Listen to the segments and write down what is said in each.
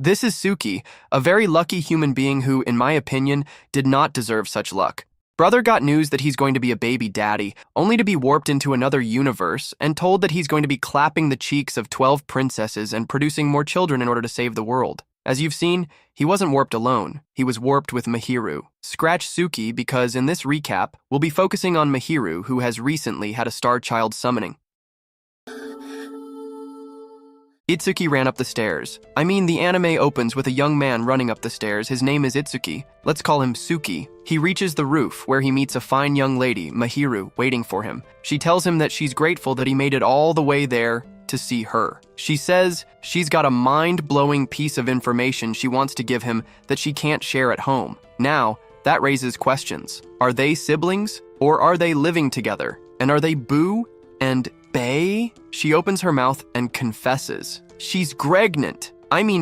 This is Suki, a very lucky human being who, in my opinion, did not deserve such luck. Brother got news that he's going to be a baby daddy, only to be warped into another universe and told that he's going to be clapping the cheeks of 12 princesses and producing more children in order to save the world. As you've seen, he wasn't warped alone. He was warped with Mahiru. Scratch Suki because in this recap, we'll be focusing on Mahiru, who has recently had a star child summoning. Itsuki ran up the stairs. The anime opens with a young man running up the stairs. His name is Itsuki. Let's call him Suki. He reaches the roof, where he meets a fine young lady, Mahiru, waiting for him. She tells him that she's grateful that he made it all the way there to see her. She says she's got a mind-blowing piece of information she wants to give him that she can't share at home. Now, that raises questions. Are they siblings, or are they living together? And are they Boo and Bae? She opens her mouth and confesses. She's pregnant.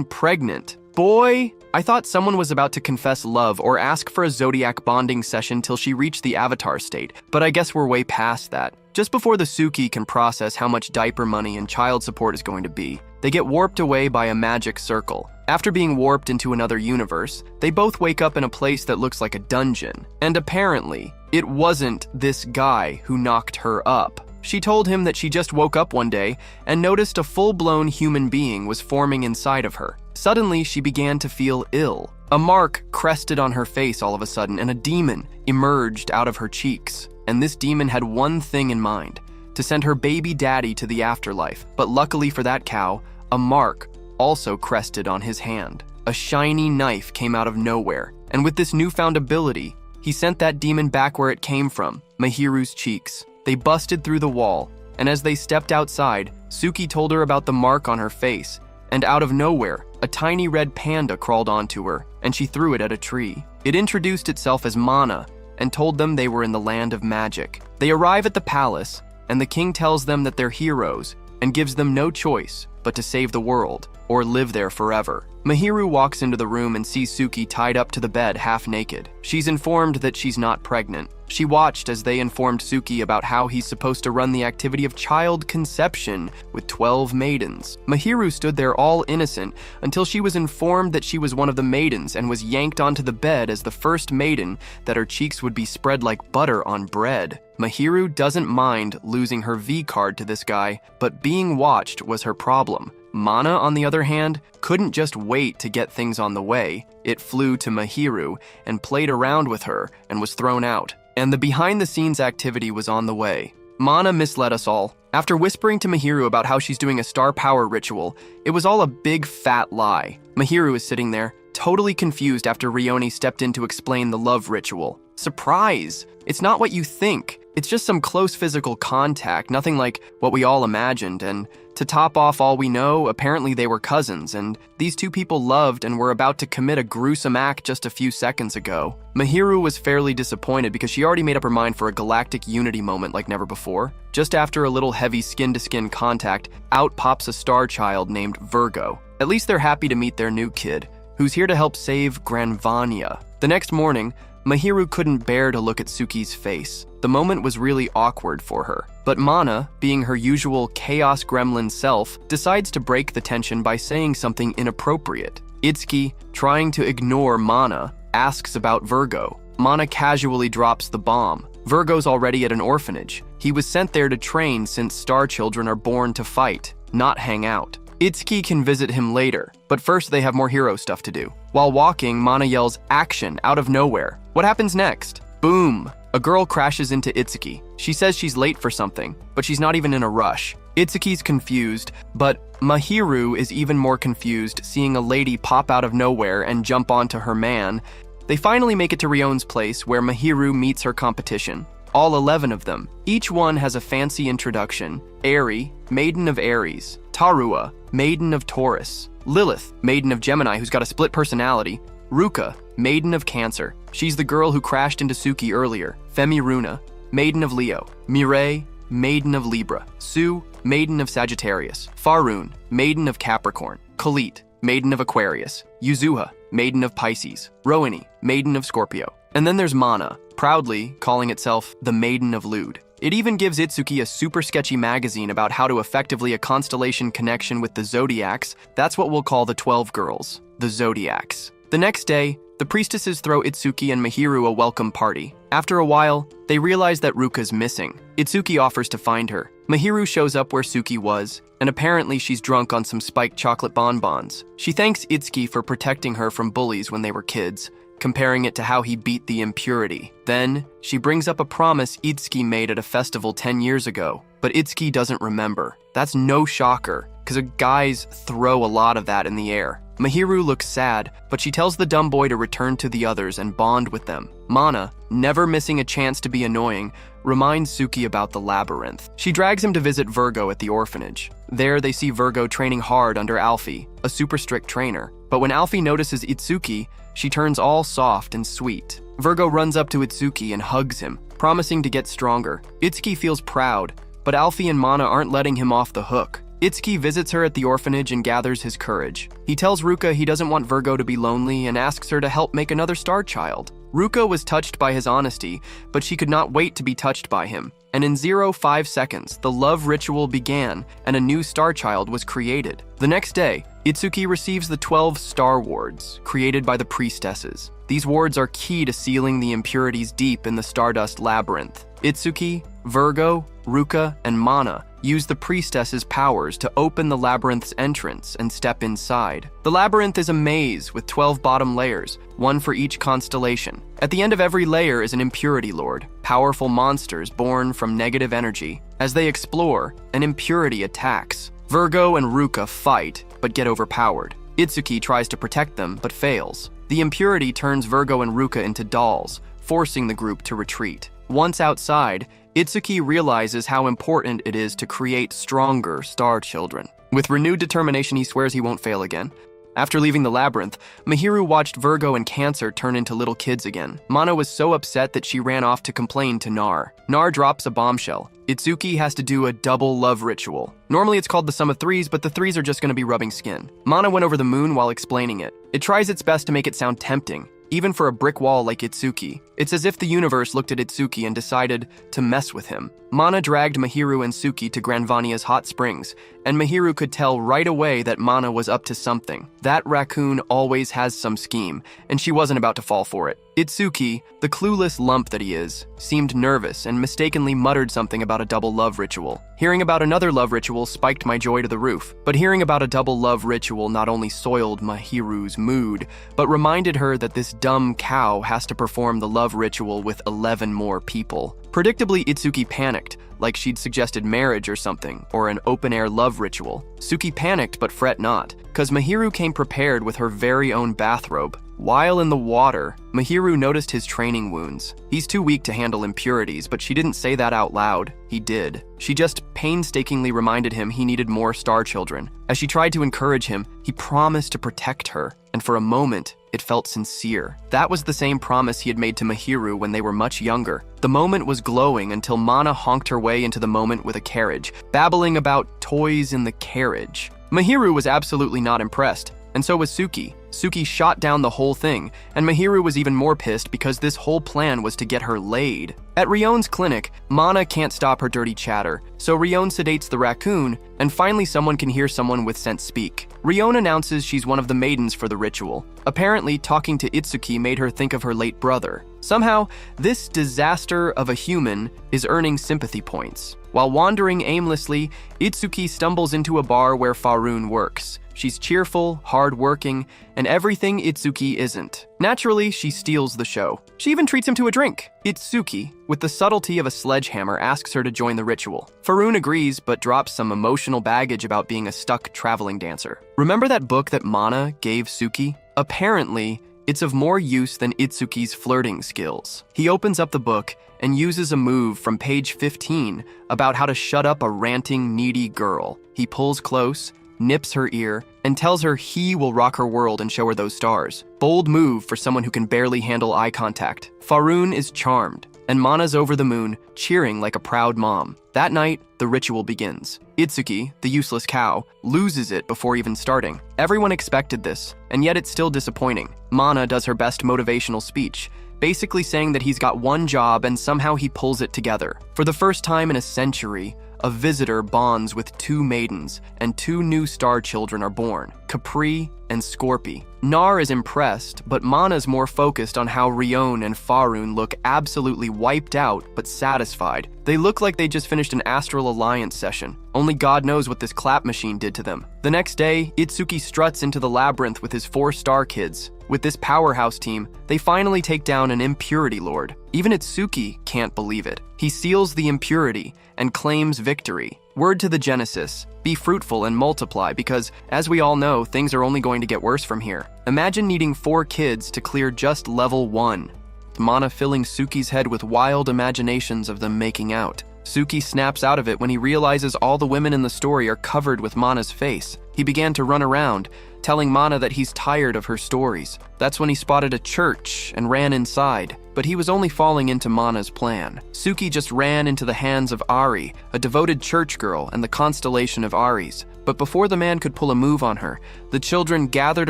Pregnant. Boy, I thought someone was about to confess love or ask for a zodiac bonding session till she reached the avatar state, but I guess we're way past that. Just before the Suki can process how much diaper money and child support is going to be, they get warped away by a magic circle. After being warped into another universe, they both wake up in a place that looks like a dungeon. And apparently, it wasn't this guy who knocked her up. She told him that she just woke up one day and noticed a full-blown human being was forming inside of her. Suddenly, she began to feel ill. A mark crested on her face all of a sudden, and a demon emerged out of her cheeks. And this demon had one thing in mind, to send her baby daddy to the afterlife. But luckily for that cow, a mark also crested on his hand. A shiny knife came out of nowhere, and with this newfound ability, he sent that demon back where it came from, Mahiru's cheeks. They busted through the wall, and as they stepped outside, Suki told her about the mark on her face, and out of nowhere, a tiny red panda crawled onto her, and she threw it at a tree. It introduced itself as Mana, and told them they were in the land of magic. They arrive at the palace, and the king tells them that they're heroes, and gives them no choice but to save the world, or live there forever. Mahiru walks into the room and sees Suki tied up to the bed half naked. She's informed that she's not pregnant. She watched as they informed Suki about how he's supposed to run the activity of child conception with 12 maidens. Mahiru stood there all innocent until she was informed that she was one of the maidens and was yanked onto the bed as the first maiden, that her cheeks would be spread like butter on bread. Mahiru doesn't mind losing her V card to this guy, but being watched was her problem. Mana, on the other hand, couldn't just wait to get things on the way. It flew to Mahiru and played around with her and was thrown out. And the behind-the-scenes activity was on the way. Mana misled us all. After whispering to Mahiru about how she's doing a star power ritual, it was all a big fat lie. Mahiru is sitting there, totally confused after Rioni stepped in to explain the love ritual. Surprise! It's not what you think. It's just some close physical contact, nothing like what we all imagined, and to top off all we know, apparently they were cousins, and these two people loved and were about to commit a gruesome act just a few seconds ago. Mahiru was fairly disappointed because she already made up her mind for a galactic unity moment like never before. Just after a little heavy skin-to-skin contact, out pops a star child named Virgo. At least they're happy to meet their new kid, who's here to help save Granvania. The next morning, Mahiru couldn't bear to look at Suki's face. The moment was really awkward for her. But Mana, being her usual chaos gremlin self, decides to break the tension by saying something inappropriate. Itsuki, trying to ignore Mana, asks about Virgo. Mana casually drops the bomb. Virgo's already at an orphanage. He was sent there to train since star children are born to fight, not hang out. Itsuki can visit him later, but first they have more hero stuff to do. While walking, Mana yells "action" out of nowhere. What happens next? Boom! A girl crashes into Itsuki. She says she's late for something, but she's not even in a rush. Itsuki's confused, but Mahiru is even more confused seeing a lady pop out of nowhere and jump onto her man. They finally make it to Rion's place where Mahiru meets her competition. All 11 of them. Each one has a fancy introduction. Eri, Maiden of Aries. Tarua, Maiden of Taurus. Lilith, Maiden of Gemini who's got a split personality. Ruka, Maiden of Cancer. She's the girl who crashed into Suki earlier. Femiruna, Maiden of Leo. Mireille, Maiden of Libra. Sue, Maiden of Sagittarius. Faroon, Maiden of Capricorn. Khalit, Maiden of Aquarius. Yuzuha, Maiden of Pisces. Rohini, Maiden of Scorpio. And then there's Mana, proudly calling itself the Maiden of Lude. It even gives Itsuki a super sketchy magazine about how to effectively a constellation connection with the zodiacs. That's what we'll call the 12 girls, the zodiacs. The next day, the priestesses throw Itsuki and Mahiru a welcome party. After a while, they realize that Ruka's missing. Itsuki offers to find her. Mahiru shows up where Suki was, and apparently she's drunk on some spiked chocolate bonbons. She thanks Itsuki for protecting her from bullies when they were kids, comparing it to how he beat the impurity. Then, she brings up a promise Itsuki made at a festival 10 years ago, but Itsuki doesn't remember. That's no shocker, because guys throw a lot of that in the air. Mahiru looks sad, but she tells the dumb boy to return to the others and bond with them. Mana, never missing a chance to be annoying, reminds Suki about the labyrinth. She drags him to visit Virgo at the orphanage. There, they see Virgo training hard under Alfie, a super strict trainer. But when Alfie notices Itsuki, she turns all soft and sweet. Virgo runs up to Itsuki and hugs him, promising to get stronger. Itsuki feels proud, but Alfie and Mana aren't letting him off the hook. Itsuki visits her at the orphanage and gathers his courage. He tells Ruka he doesn't want Virgo to be lonely and asks her to help make another star child. Ruka was touched by his honesty, but she could not wait to be touched by him. And in 0.5 seconds, the love ritual began and a new star child was created. The next day, Itsuki receives the 12 star wards, created by the priestesses. These wards are key to sealing the impurities deep in the Stardust Labyrinth. Itsuki, Virgo, Ruka, and Mana use the priestess's powers to open the labyrinth's entrance and step inside. The labyrinth is a maze with 12 bottom layers, one for each constellation. At the end of every layer is an impurity lord, powerful monsters born from negative energy. As they explore, an impurity attacks. Virgo and Ruka fight, but get overpowered. Itsuki tries to protect them, but fails. The impurity turns Virgo and Ruka into dolls, forcing the group to retreat. Once outside, Itsuki realizes how important it is to create stronger star children. With renewed determination, he swears he won't fail again. After leaving the labyrinth, Mahiru watched Virgo and Cancer turn into little kids again. Mana was so upset that she ran off to complain to Nar. Nar drops a bombshell. Itsuki has to do a double love ritual. Normally it's called the sum of threes, but the threes are just going to be rubbing skin. Mana went over the moon while explaining it. It tries its best to make it sound tempting, even for a brick wall like Itsuki. It's as if the universe looked at Itsuki and decided to mess with him. Mana dragged Mahiru and Suki to Granvania's hot springs, and Mahiru could tell right away that Mana was up to something. That raccoon always has some scheme, and she wasn't about to fall for it. Itsuki, the clueless lump that he is, seemed nervous and mistakenly muttered something about a double love ritual. Hearing about another love ritual spiked my joy to the roof, but hearing about a double love ritual not only soiled Mahiru's mood, but reminded her that this dumb cow has to perform the love ritual with 11 more people. Predictably, Itsuki panicked, like she'd suggested marriage or something, or an open-air love ritual. Suki panicked, but fret not, cause Mahiru came prepared with her very own bathrobe. While in the water, Mahiru noticed his training wounds. He's too weak to handle impurities, but she didn't say that out loud. He did. She just painstakingly reminded him he needed more star children. As she tried to encourage him, he promised to protect her, and for a moment, it felt sincere. That was the same promise he had made to Mahiru when they were much younger. The moment was glowing until Mana honked her way into the moment with a carriage, babbling about toys in the carriage. Mahiru was absolutely not impressed, and so was Suki. Suki shot down the whole thing, and Mahiru was even more pissed because this whole plan was to get her laid. At Rion's clinic, Mana can't stop her dirty chatter, so Rion sedates the raccoon, and finally someone can hear someone with sense speak. Rion announces she's one of the maidens for the ritual. Apparently, talking to Itsuki made her think of her late brother. Somehow, this disaster of a human is earning sympathy points. While wandering aimlessly, Itsuki stumbles into a bar where Faroon works. She's cheerful, hard-working, and everything Itsuki isn't. Naturally, she steals the show. She even treats him to a drink. Itsuki, with the subtlety of a sledgehammer, asks her to join the ritual. Faroon agrees, but drops some emotional baggage about being a stuck traveling dancer. Remember that book that Mana gave Suki? Apparently, it's of more use than Itsuki's flirting skills. He opens up the book and uses a move from page 15 about how to shut up a ranting, needy girl. He pulls close, nips her ear, and tells her he will rock her world and show her those stars. Bold move for someone who can barely handle eye contact. Faroon is charmed, and Mana's over the moon, cheering like a proud mom. That night, the ritual begins. Itsuki, the useless cow, loses it before even starting. Everyone expected this, and yet it's still disappointing. Mana does her best motivational speech, basically saying that he's got one job and somehow he pulls it together. For the first time in a century, a visitor bonds with two maidens, and two new star children are born, Capri and Scorpi. Nar is impressed, but Mana's more focused on how Rion and Faroon look absolutely wiped out but satisfied. They look like they just finished an Astral Alliance session. Only God knows what this clap machine did to them. The next day, Itsuki struts into the labyrinth with his 4 star kids. With this powerhouse team, they finally take down an impurity lord. Even Itsuki can't believe it. He seals the impurity and claims victory. Word to the Genesis, be fruitful and multiply because, as we all know, things are only going to get worse from here. Imagine needing 4 kids to clear just level 1. Mana filling Suki's head with wild imaginations of them making out. Suki snaps out of it when he realizes all the women in the story are covered with Mana's face. He began to run around, telling Mana that he's tired of her stories. That's when he spotted a church and ran inside, but he was only falling into Mana's plan. Suki just ran into the hands of Ari, a devoted church girl and the constellation of Aries. But before the man could pull a move on her, the children gathered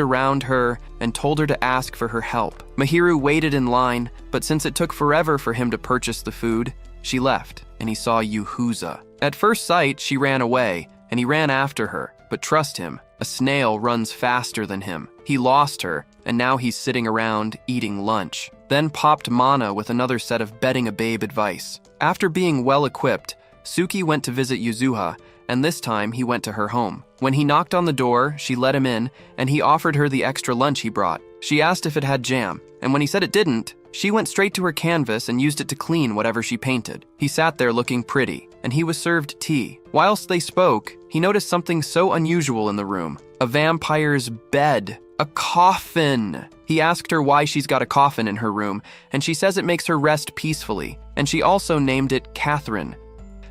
around her and told her to ask for her help. Mahiru waited in line, but since it took forever for him to purchase the food, she left, and he saw Yuhuza. At first sight, she ran away, and he ran after her. But trust him, a snail runs faster than him. He lost her, and now he's sitting around eating lunch. Then popped Mana with another set of betting a babe advice. After being well equipped, Suki went to visit Yuzuha, and this time he went to her home. When he knocked on the door, she let him in, and he offered her the extra lunch he brought. She asked if it had jam, and when he said it didn't, she went straight to her canvas and used it to clean whatever she painted. He sat there looking pretty, and he was served tea. Whilst they spoke, he noticed something so unusual in the room. A vampire's bed. A coffin. He asked her why she's got a coffin in her room, and she says it makes her rest peacefully, and she also named it Catherine.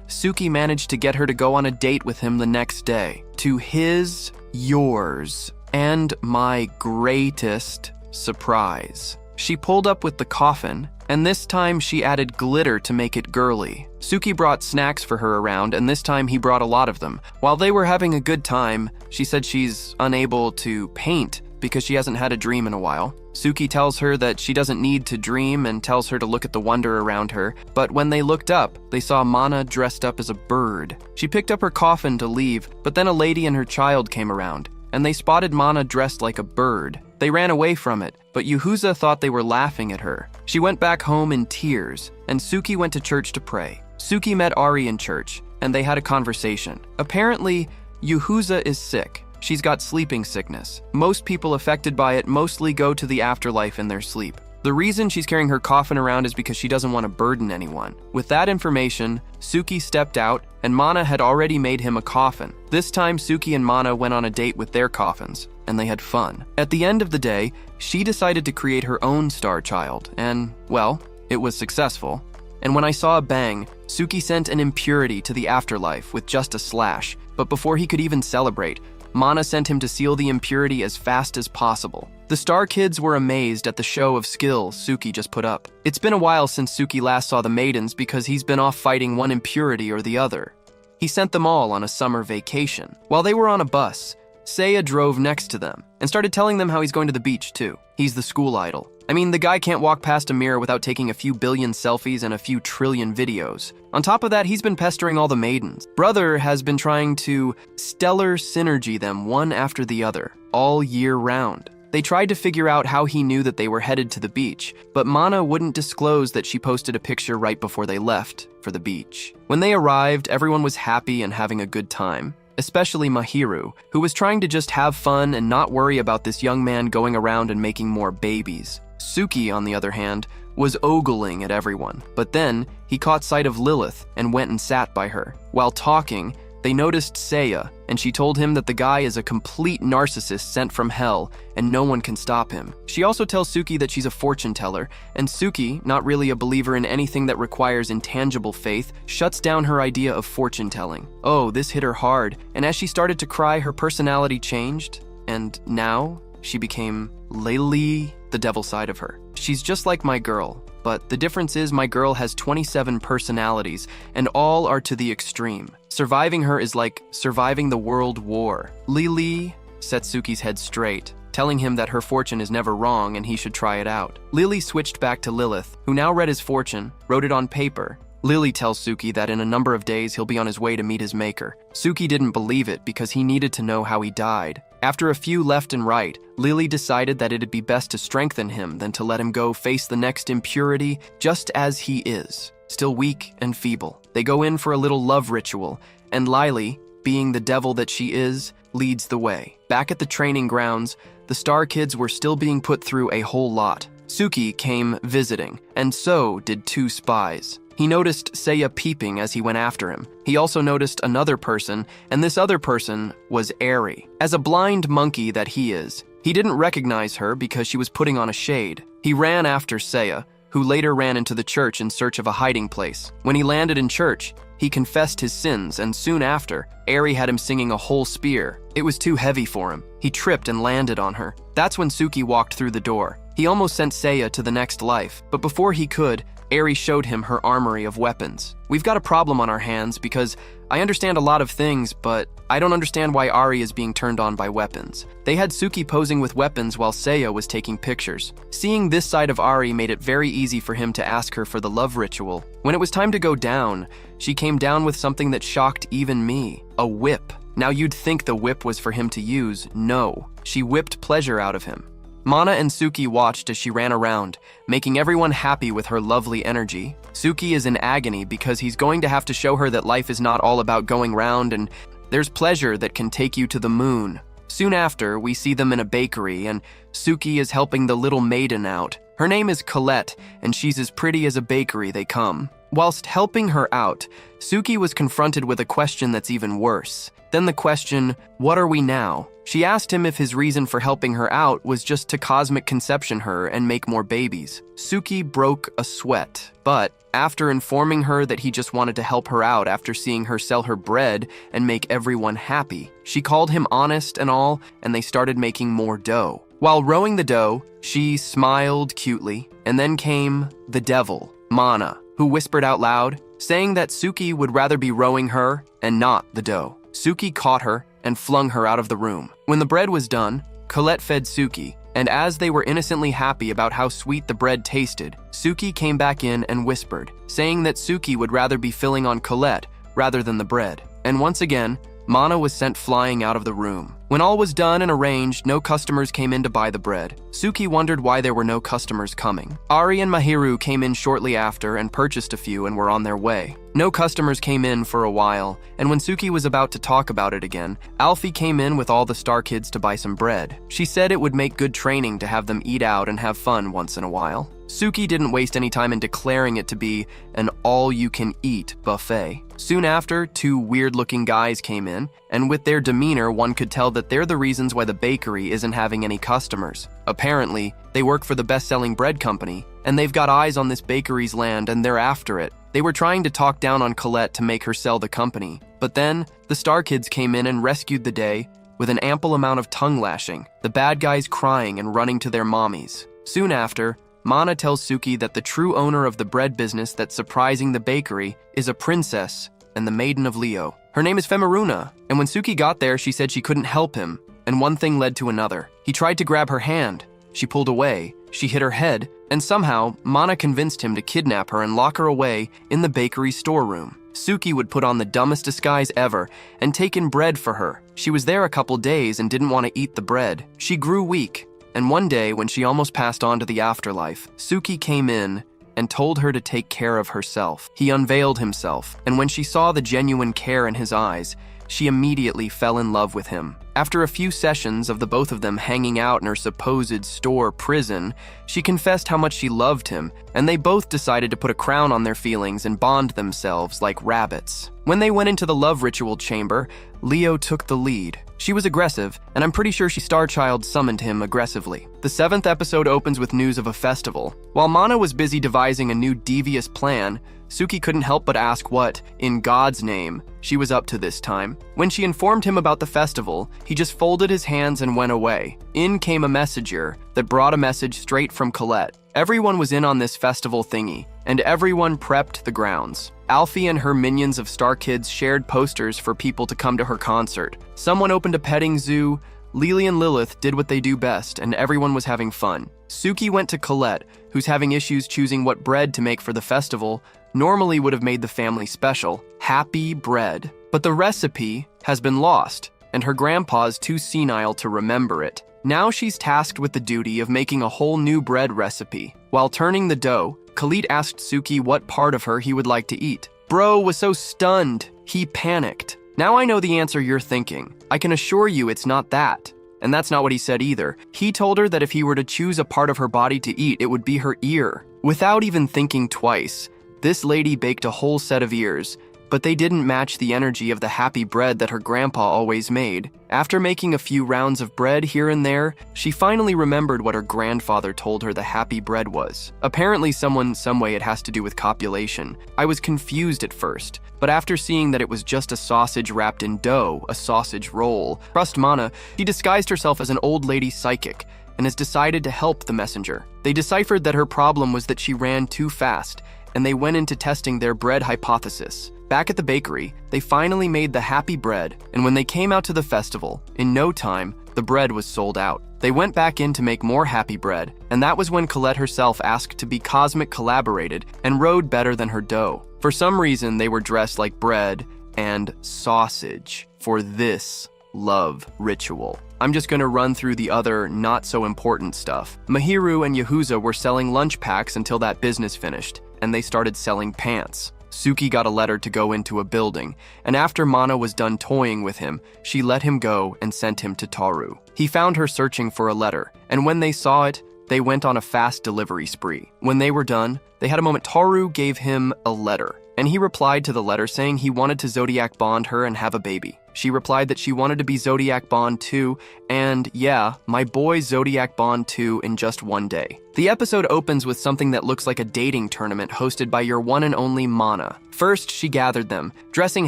Suki managed to get her to go on a date with him the next day. To his, yours, and my greatest surprise. She pulled up with the coffin, and this time she added glitter to make it girly. Suki brought snacks for her around, and this time he brought a lot of them. While they were having a good time, she said she's unable to paint because she hasn't had a dream in a while. Suki tells her that she doesn't need to dream and tells her to look at the wonder around her, but when they looked up, they saw Mana dressed up as a bird. She picked up her coffin to leave, but then a lady and her child came around, and they spotted Mana dressed like a bird. They ran away from it, but Yuhuza thought they were laughing at her. She went back home in tears, and Suki went to church to pray. Suki met Ari in church, and they had a conversation. Apparently, Yuhuza is sick. She's got sleeping sickness. Most people affected by it mostly go to the afterlife in their sleep. The reason she's carrying her coffin around is because she doesn't want to burden anyone. With that information, Suki stepped out, and Mana had already made him a coffin. This time, Suki and Mana went on a date with their coffins, and they had fun. At the end of the day, she decided to create her own star child, and, well, it was successful. And when I saw a bang, Suki sent an impurity to the afterlife with just a slash, but before he could even celebrate, Mana sent him to seal the impurity as fast as possible. The Star Kids were amazed at the show of skill Suki just put up. It's been a while since Suki last saw the Maidens because he's been off fighting one impurity or the other. He sent them all on a summer vacation. While they were on a bus, Seiya drove next to them and started telling them how he's going to the beach too. He's the school idol. I mean, the guy can't walk past a mirror without taking a few billion selfies and a few trillion videos. On top of that, he's been pestering all the maidens. Brother has been trying to stellar synergy them one after the other, all year round. They tried to figure out how he knew that they were headed to the beach, but Mana wouldn't disclose that she posted a picture right before they left for the beach. When they arrived, everyone was happy and having a good time. Especially Mahiru, who was trying to just have fun and not worry about this young man going around and making more babies. Suki, on the other hand, was ogling at everyone, but then he caught sight of Lilith and went and sat by her. While talking, they noticed Seiya, and she told him that the guy is a complete narcissist sent from hell, and no one can stop him. She also tells Suki that she's a fortune teller, and Suki, not really a believer in anything that requires intangible faith, shuts down her idea of fortune telling. Oh, this hit her hard, and as she started to cry, her personality changed, and now she became Lily, the devil side of her. She's just like my girl, but the difference is my girl has 27 personalities, and all are to the extreme. Surviving her is like surviving the World War. Lily set Suki's head straight, telling him that her fortune is never wrong and he should try it out. Lily switched back to Lilith, who now read his fortune, wrote it on paper. Lily tells Suki that in a number of days he'll be on his way to meet his maker. Suki didn't believe it because he needed to know how he died. After a few left and right, Lily decided that it'd be best to strengthen him than to let him go face the next impurity just as he is, still weak and feeble. They go in for a little love ritual, and Lily, being the devil that she is, leads the way. Back at the training grounds, the Star Kids were still being put through a whole lot. Suki came visiting, and so did two spies. He noticed Seiya peeping as he went after him. He also noticed another person, and this other person was Eri. As a blind monkey that he is, he didn't recognize her because she was putting on a shade. He ran after Seiya, who later ran into the church in search of a hiding place. When he landed in church, he confessed his sins, and soon after, Eri had him singing a whole spear. It was too heavy for him. He tripped and landed on her. That's when Suki walked through the door. He almost sent Seiya to the next life, but before he could, Eri showed him her armory of weapons. We've got a problem on our hands because I understand a lot of things, but I don't understand why Ari is being turned on by weapons. They had Suki posing with weapons while Seiya was taking pictures. Seeing this side of Ari made it very easy for him to ask her for the love ritual. When it was time to go down, she came down with something that shocked even me, a whip. Now you'd think the whip was for him to use. No, she whipped pleasure out of him. Mana and Suki watched as she ran around, making everyone happy with her lovely energy. Suki is in agony because he's going to have to show her that life is not all about going round and there's pleasure that can take you to the moon. Soon after, we see them in a bakery and Suki is helping the little maiden out. Her name is Colette and she's as pretty as a bakery they come. Whilst helping her out, Suki was confronted with a question that's even worse. Then the question, what are we now? She asked him if his reason for helping her out was just to cosmic conception her and make more babies. Suki broke a sweat, but after informing her that he just wanted to help her out after seeing her sell her bread and make everyone happy, she called him honest and all, and they started making more dough. While rowing the dough, she smiled cutely, and then came the devil, Mana, who whispered out loud, saying that Suki would rather be rowing her and not the dough. Suki caught her and flung her out of the room. When the bread was done, Colette fed Suki, and as they were innocently happy about how sweet the bread tasted, Suki came back in and whispered, saying that Suki would rather be filling on Colette rather than the bread. And once again, Mana was sent flying out of the room. When all was done and arranged, no customers came in to buy the bread. Suki wondered why there were no customers coming. Ari and Mahiru came in shortly after and purchased a few and were on their way. No customers came in for a while, and when Suki was about to talk about it again, Alfie came in with all the Star Kids to buy some bread. She said it would make good training to have them eat out and have fun once in a while. Suki didn't waste any time in declaring it to be an all-you-can-eat buffet. Soon after, two weird-looking guys came in, and with their demeanor, one could tell that they're the reasons why the bakery isn't having any customers. Apparently, they work for the best-selling bread company, and they've got eyes on this bakery's land and they're after it. They were trying to talk down on Colette to make her sell the company, but then the Star Kids came in and rescued the day with an ample amount of tongue lashing, the bad guys crying and running to their mommies. Soon after, Mana tells Suki that the true owner of the bread business that's surprising the bakery is a princess and the Maiden of Leo. Her name is Femaruna, and when Suki got there, she said she couldn't help him, and one thing led to another. He tried to grab her hand. She pulled away, she hit her head, and somehow, Mana convinced him to kidnap her and lock her away in the bakery storeroom. Suki would put on the dumbest disguise ever and take in bread for her. She was there a couple days and didn't want to eat the bread. She grew weak, and one day when she almost passed on to the afterlife, Suki came in and told her to take care of herself. He unveiled himself, and when she saw the genuine care in his eyes, she immediately fell in love with him. After a few sessions of the both of them hanging out in her supposed store prison, she confessed how much she loved him, and they both decided to put a crown on their feelings and bond themselves like rabbits. When they went into the love ritual chamber, Leo took the lead. She was aggressive, and I'm pretty sure Starchild summoned him aggressively. The 7th episode opens with news of a festival. While Mana was busy devising a new devious plan, Suki couldn't help but ask what, in God's name, she was up to this time. When she informed him about the festival, he just folded his hands and went away. In came a messenger that brought a message straight from Colette. Everyone was in on this festival thingy, and everyone prepped the grounds. Alfie and her minions of Star Kids shared posters for people to come to her concert. Someone opened a petting zoo, Lily and Lilith did what they do best, and everyone was having fun. Suki went to Colette, who's having issues choosing what bread to make for the festival. Normally would have made the family special, happy bread. But the recipe has been lost, and her grandpa's too senile to remember it. Now she's tasked with the duty of making a whole new bread recipe. While turning the dough, Khalid asked Suki what part of her he would like to eat. Bro was so stunned, he panicked. Now I know the answer you're thinking. I can assure you it's not that. And that's not what he said either. He told her that if he were to choose a part of her body to eat, it would be her ear. Without even thinking twice, this lady baked a whole set of ears, but they didn't match the energy of the happy bread that her grandpa always made. After making a few rounds of bread here and there, she finally remembered what her grandfather told her the happy bread was. Apparently some way it has to do with copulation. I was confused at first, but after seeing that it was just a sausage wrapped in dough, a sausage roll, trust Mana, she disguised herself as an old lady psychic and has decided to help the messenger. They deciphered that her problem was that she ran too fast, and they went into testing their bread hypothesis. Back at the bakery, they finally made the happy bread, and when they came out to the festival, in no time, the bread was sold out. They went back in to make more happy bread, and that was when Colette herself asked to be cosmic collaborated and rode better than her dough. For some reason, they were dressed like bread and sausage for this love ritual. I'm just gonna run through the other not-so-important stuff. Mahiru and Yahuza were selling lunch packs until that business finished, and they started selling pants. Suki got a letter to go into a building, and after Mana was done toying with him, she let him go and sent him to Taru. He found her searching for a letter, and when they saw it, they went on a fast delivery spree. When they were done, they had a moment. Taru gave him a letter, and he replied to the letter saying he wanted to Zodiac bond her and have a baby. She replied that she wanted to be Zodiac Bond too, and yeah, my boy Zodiac Bond too in just one day. The episode opens with something that looks like a dating tournament hosted by your one and only Mana. First, she gathered them, dressing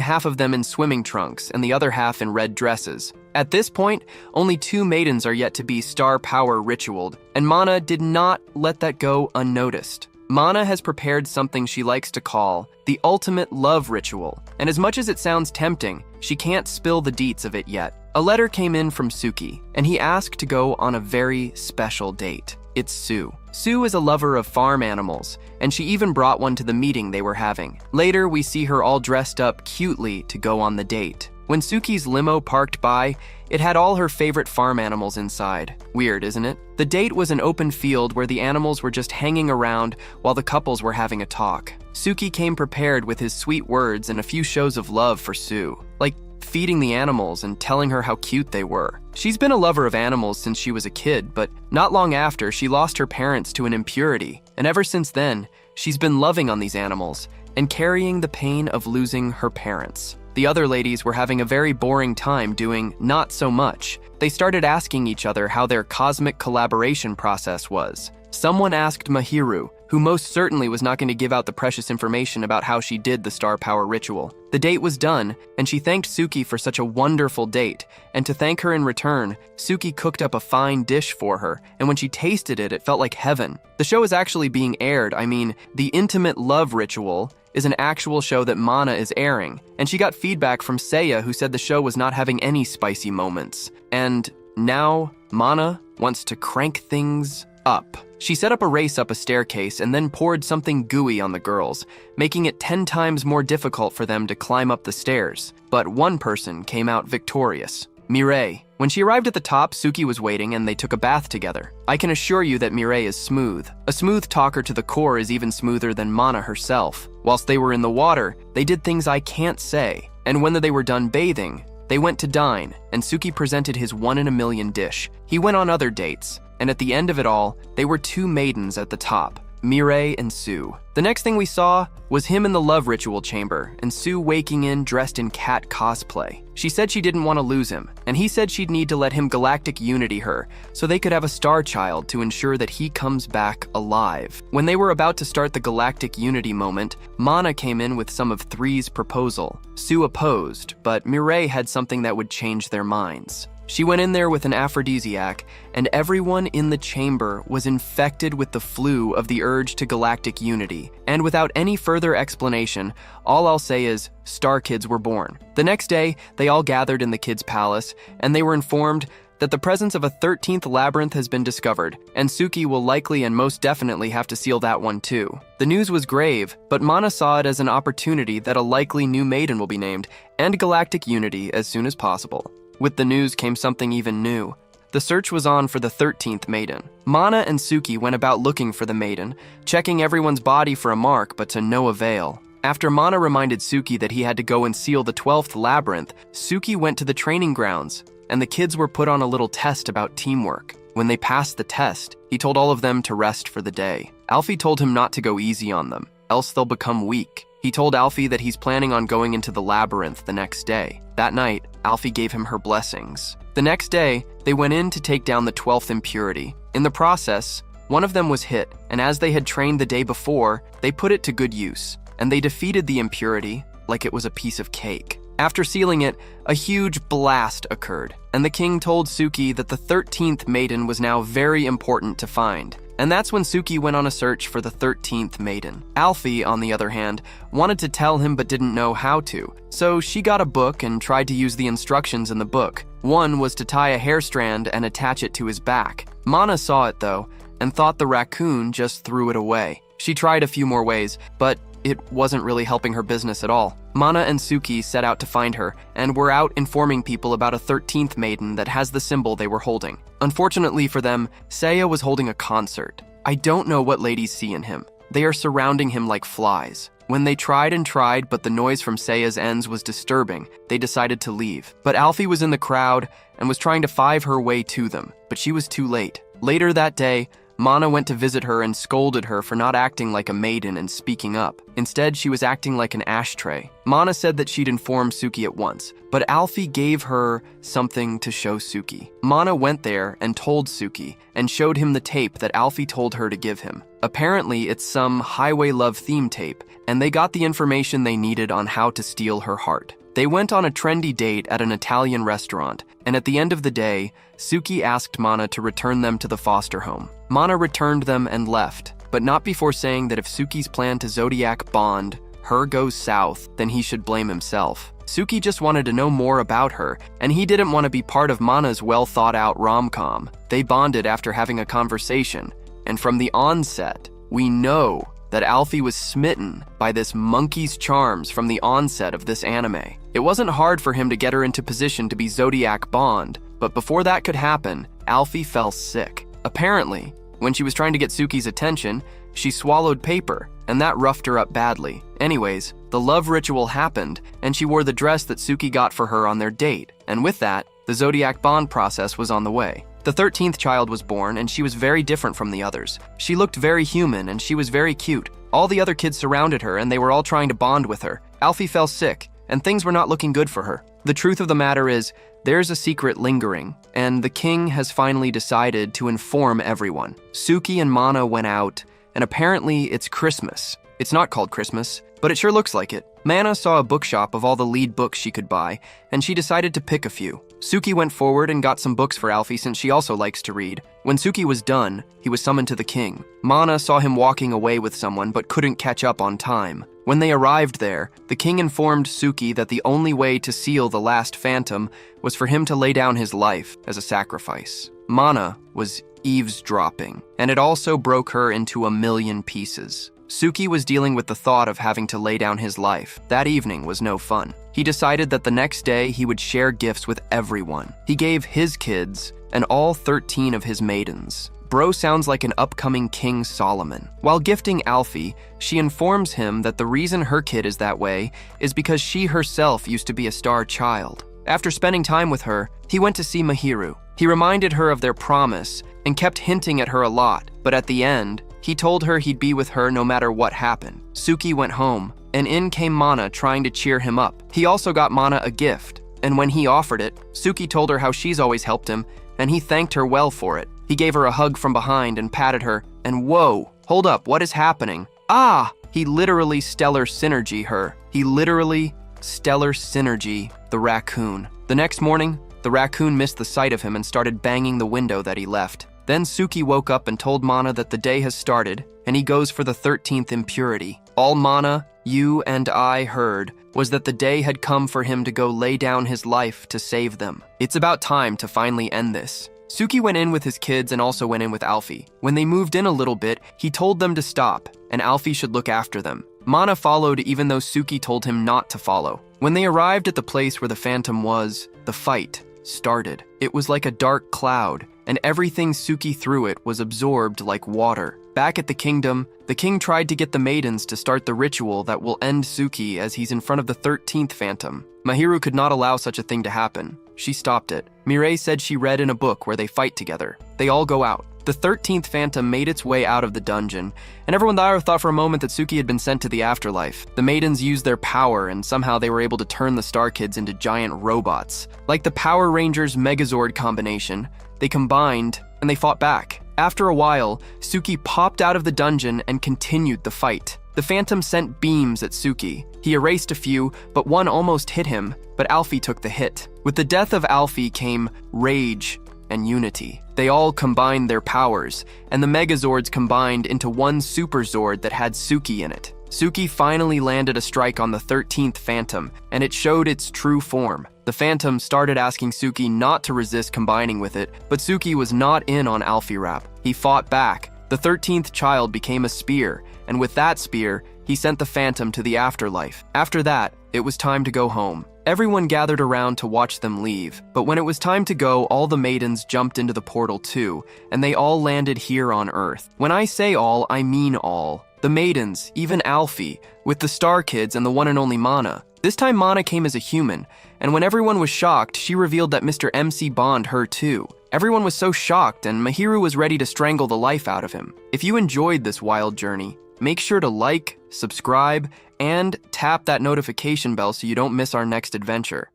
half of them in swimming trunks and the other half in red dresses. At this point, only 2 maidens are yet to be star power ritualed, and Mana did not let that go unnoticed. Mana has prepared something she likes to call the ultimate love ritual, and as much as it sounds tempting, she can't spill the deets of it yet. A letter came in from Suki, and he asked to go on a very special date. It's Sue. Sue is a lover of farm animals, and she even brought one to the meeting they were having. Later, we see her all dressed up cutely to go on the date. When Suki's limo parked by, it had all her favorite farm animals inside. Weird, isn't it? The date was an open field where the animals were just hanging around while the couples were having a talk. Suki came prepared with his sweet words and a few shows of love for Sue, like feeding the animals and telling her how cute they were. She's been a lover of animals since she was a kid, but not long after, she lost her parents to an impurity, and ever since then, she's been loving on these animals and carrying the pain of losing her parents. The other ladies were having a very boring time doing not so much. They started asking each other how their cosmic collaboration process was. Someone asked Mahiru, who most certainly was not going to give out the precious information about how she did the star power ritual. The date was done, and she thanked Suki for such a wonderful date, and to thank her in return, Suki cooked up a fine dish for her, and when she tasted it, it felt like heaven. The show is actually being aired. The Intimate Love Ritual is an actual show that Mana is airing, and she got feedback from Seiya, who said the show was not having any spicy moments. And now, Mana wants to crank things up. She set up a race up a staircase and then poured something gooey on the girls, making it 10 times more difficult for them to climb up the stairs. But one person came out victorious, Mireille. When she arrived at the top, Suki was waiting and they took a bath together. I can assure you that Mireille is smooth. A smooth talker to the core is even smoother than Mana herself. Whilst they were in the water, they did things I can't say. And when they were done bathing, they went to dine, and Suki presented his 1 in a million dish. He went on other dates, and at the end of it all, they were 2 maidens at the top, Mireille and Sue. The next thing we saw was him in the love ritual chamber, and Sue waking in dressed in cat cosplay. She said she didn't want to lose him, and he said she'd need to let him galactic unity her, so they could have a star child to ensure that he comes back alive. When they were about to start the galactic unity moment, Mana came in with some of Three's proposal. Sue opposed, but Mireille had something that would change their minds. She went in there with an aphrodisiac, and everyone in the chamber was infected with the flu of the urge to galactic unity. And without any further explanation, all I'll say is, Star Kids were born. The next day, they all gathered in the kids' palace, and they were informed that the presence of a 13th labyrinth has been discovered, and Suki will likely and most definitely have to seal that one too. The news was grave, but Mana saw it as an opportunity that a likely new maiden will be named, and galactic unity as soon as possible. With the news came something even new. The search was on for the 13th maiden. Mana and Suki went about looking for the maiden, checking everyone's body for a mark, but to no avail. After Mana reminded Suki that he had to go and seal the 12th labyrinth, Suki went to the training grounds, and the kids were put on a little test about teamwork. When they passed the test, he told all of them to rest for the day. Alfie told him not to go easy on them, else they'll become weak. He told Alfie that he's planning on going into the labyrinth the next day. That night, Alfie gave him her blessings. The next day, they went in to take down the 12th impurity. In the process, one of them was hit, and as they had trained the day before, they put it to good use, and they defeated the impurity like it was a piece of cake. After sealing it, a huge blast occurred, and the king told Suki that the 13th maiden was now very important to find. And that's when Suki went on a search for the 13th maiden. Alfie, on the other hand, wanted to tell him but didn't know how to. So she got a book and tried to use the instructions in the book. One was to tie a hair strand and attach it to his back. Mana saw it though, and thought the raccoon just threw it away. She tried a few more ways, but it wasn't really helping her business at all. Mana and Suki set out to find her, and were out informing people about a 13th maiden that has the symbol they were holding. Unfortunately for them, Seiya was holding a concert. I don't know what ladies see in him. They are surrounding him like flies. When they tried and tried, but the noise from Seiya's ends was disturbing, they decided to leave. But Alfie was in the crowd and was trying to five her way to them, but she was too late. Later that day, Mana went to visit her and scolded her for not acting like a maiden and speaking up. Instead, she was acting like an ashtray. Mana said that she'd inform Suki at once, but Alfie gave her something to show Suki. Mana went there and told Suki, and showed him the tape that Alfie told her to give him. Apparently, it's some Highway Love theme tape, and they got the information they needed on how to steal her heart. They went on a trendy date at an Italian restaurant, and at the end of the day, Suki asked Mana to return them to the foster home. Mana returned them and left, but not before saying that if Suki's plan to Zodiac bond her goes south, then he should blame himself. Suki just wanted to know more about her, and he didn't want to be part of Mana's well-thought-out rom-com. They bonded after having a conversation, and from the onset, we know that Alfie was smitten by this monkey's charms from the onset of this anime. It wasn't hard for him to get her into position to be Zodiac Bond, but before that could happen, Alfie fell sick. Apparently, when she was trying to get Suki's attention, she swallowed paper, and that roughed her up badly. Anyways, the love ritual happened, and she wore the dress that Suki got for her on their date, and with that, the Zodiac Bond process was on the way. The 13th child was born, and she was very different from the others. She looked very human, and she was very cute. All the other kids surrounded her, and they were all trying to bond with her. Alfie fell sick, and things were not looking good for her. The truth of the matter is, there's a secret lingering, and the king has finally decided to inform everyone. Suki and Mana went out, and apparently it's Christmas. It's not called Christmas, but it sure looks like it. Mana saw a bookshop of all the lead books she could buy, and she decided to pick a few. Suki went forward and got some books for Alfie since she also likes to read. When Suki was done, he was summoned to the king. Mana saw him walking away with someone but couldn't catch up on time. When they arrived there, the king informed Suki that the only way to seal the last phantom was for him to lay down his life as a sacrifice. Mana was eavesdropping, and it also broke her into a million pieces. Suki was dealing with the thought of having to lay down his life. That evening was no fun. He decided that the next day he would share gifts with everyone. He gave his kids and all 13 of his maidens. Bro sounds like an upcoming King Solomon. While gifting Alfie, she informs him that the reason her kid is that way is because she herself used to be a star child. After spending time with her, he went to see Mahiru. He reminded her of their promise and kept hinting at her a lot, but at the end, he told her he'd be with her no matter what happened. Suki went home, and in came Mana trying to cheer him up. He also got Mana a gift, and when he offered it, Suki told her how she's always helped him, and he thanked her well for it. He gave her a hug from behind and patted her, and whoa, hold up, what is happening? Ah! He literally stellar synergy her. He literally stellar synergy the raccoon. The next morning, the raccoon missed the sight of him and started banging the window that he left. Then Suki woke up and told Mana that the day has started, and he goes for the 13th impurity. All Mana, you and I heard was that the day had come for him to go lay down his life to save them. It's about time to finally end this. Suki went in with his kids and also went in with Alfie. When they moved in a little bit, he told them to stop, and Alfie should look after them. Mana followed even though Suki told him not to follow. When they arrived at the place where the phantom was, the fight started. It was like a dark cloud, and everything Suki threw it was absorbed like water. Back at the kingdom, the king tried to get the maidens to start the ritual that will end Suki as he's in front of the 13th phantom. Mahiru could not allow such a thing to happen. She stopped it. Mireille said she read in a book where they fight together. They all go out. The 13th phantom made its way out of the dungeon, and everyone there thought for a moment that Suki had been sent to the afterlife. The maidens used their power, and somehow they were able to turn the Star Kids into giant robots. Like the Power Rangers Megazord combination, they combined, and they fought back. After a while, Suki popped out of the dungeon and continued the fight. The phantom sent beams at Suki. He erased a few, but one almost hit him, but Alfie took the hit. With the death of Alfie came rage and unity. They all combined their powers, and the Megazords combined into one Super Zord that had Suki in it. Suki finally landed a strike on the 13th Phantom, and it showed its true form. The Phantom started asking Suki not to resist combining with it, but Suki was not in on Alfie Rap. He fought back. The 13th child became a spear, and with that spear, he sent the Phantom to the afterlife. After that, it was time to go home. Everyone gathered around to watch them leave, but when it was time to go, all the maidens jumped into the portal too, and they all landed here on Earth. When I say all, I mean all. The maidens, even Alfie, with the Star Kids and the one and only Mana. This time Mana came as a human, and when everyone was shocked, she revealed that Mr. MC Bond her too. Everyone was so shocked, and Mahiru was ready to strangle the life out of him. If you enjoyed this wild journey, make sure to like, subscribe, and tap that notification bell so you don't miss our next adventure.